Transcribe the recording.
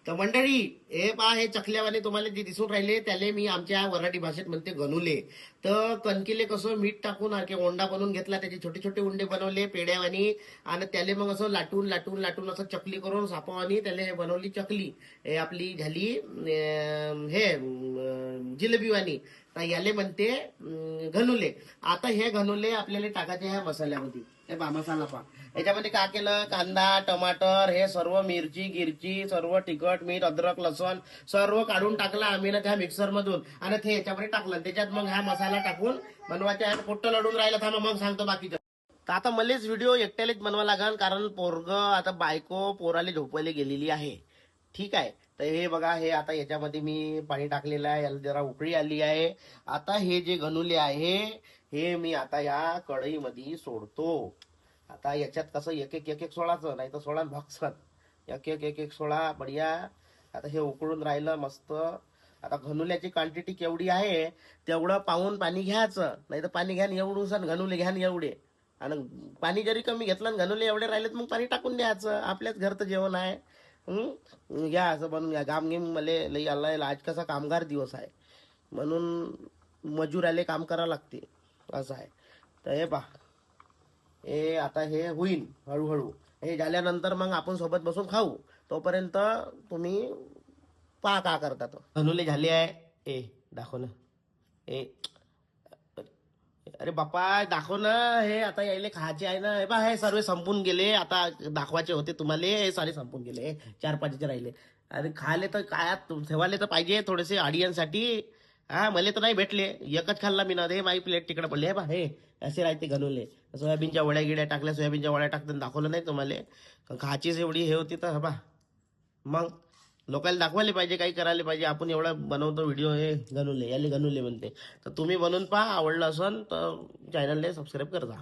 तर मंडळी, हे पहा, हे चकल्यावाने तुम्हाला जे दिसून राहिले त्याले मी आमच्या वऱ्हाडी भाषेत म्हणते गणुले. तर कणकीले कसं मीठ टाकून ओंडा बनवून घेतला, त्याचे छोटे छोटे उंडे बनवले पेड्यावानी, आणि त्याले मग असं लाटून लाटून लाटून असं चकली करून सापावानी त्याले बनवली चकली. हे आपली झाली हे जिलेबीवानी. तर याले म्हणते घनुले. आता हे घनुले आपल्याला टाकायचे ह्या मसाल्यामध्ये. हे पहा मसाला पहा. याच्यामध्ये काय केलं, कांदा टमाटर हे सर्व मिरची गिरची सर्व तिखट मीठ अद्रक लसण सर्व काढून टाकला आम्ही ना त्या मिक्सर मधून, आणि ते याच्यामध्ये टाकलं. त्याच्यात मग हा मसाला टाकून बनवायचा. पोट्ट लढून राहिला थांबा मग सांगतो बाकीचं. तर आता मलाच व्हिडिओ एकट्यालाच बनवा लागल, कारण पोरग आता बायको पोराले झोपायला गेलेली आहे. ठीक आहे. तर हे बघा, हे आता याच्यामध्ये मी पाणी टाकलेलं आहे, याला जरा उकळी आली आहे. आता हे जे गणुले आहे हे मी आता या कढईमध्ये सोडतो. आता याच्यात कसं एक एक एक एक सोळाचं, नाही तर सोळा भागसात एक एक एक एक सोळा बढिया. आता हे उकळून राहिलं मस्त. आता घनुल्याची क्वांटिटी केवढी आहे तेवढं पाहून पाणी घ्यायचं, नाही तर पाणी घ्यान एवढून घनुले घ्यान एवढे, आणि पाणी जरी कमी घेतलं आणि घनुले एवढे राहिलेत मग पाणी टाकून द्यायचं. आपल्याच घरचं जेवण आहे. घ्या असं बनवून घ्या. घाम घेम मले लई आलाय. आज कसा कामगार दिवस आहे म्हणून मजुराले काम करावं लागते, असं आहे. तर हे पहा, हे आता हे होईल हळूहळू. हे झाल्यानंतर मग आपण सोबत बसून खाऊ. तोपर्यंत तुम्ही पहा का करता. तो धनुले झाले आहे. ए दाखव ना. ए अरे बापा दाखव ना. हे आता यायले खायचे आहे ना. हे बा हे सर्व संपून गेले. आता दाखवायचे होते तुम्हाला, हे सारे संपून गेले. 4-5 राहिले. अरे खाले तर काय ठेवाले तर पाहिजे थोडेसे ऑडियन्ससाठी. हा मला तर नाही भेटले. एकच खाल्ला मी ना. हे माझी प्लेट तिकडे पडली. हे बा हे असे राहते घनुले. सोयाबीनच्या वड्या गिड्या टाकल्या, सोयाबीनच्या वड्या टाकतात, दाखवलं नाही तुम्हाला. खाचीच एवढी हे होती तर बा. मग लोकांना दाखवायला पाहिजे, काही करायला पाहिजे. आपण एवढा बनवतो व्हिडिओ, हे घनुले याले घनुले म्हणते. तर तुम्ही बनवून पहा. आवडलं असेल तर चॅनलला सबस्क्राईब करता.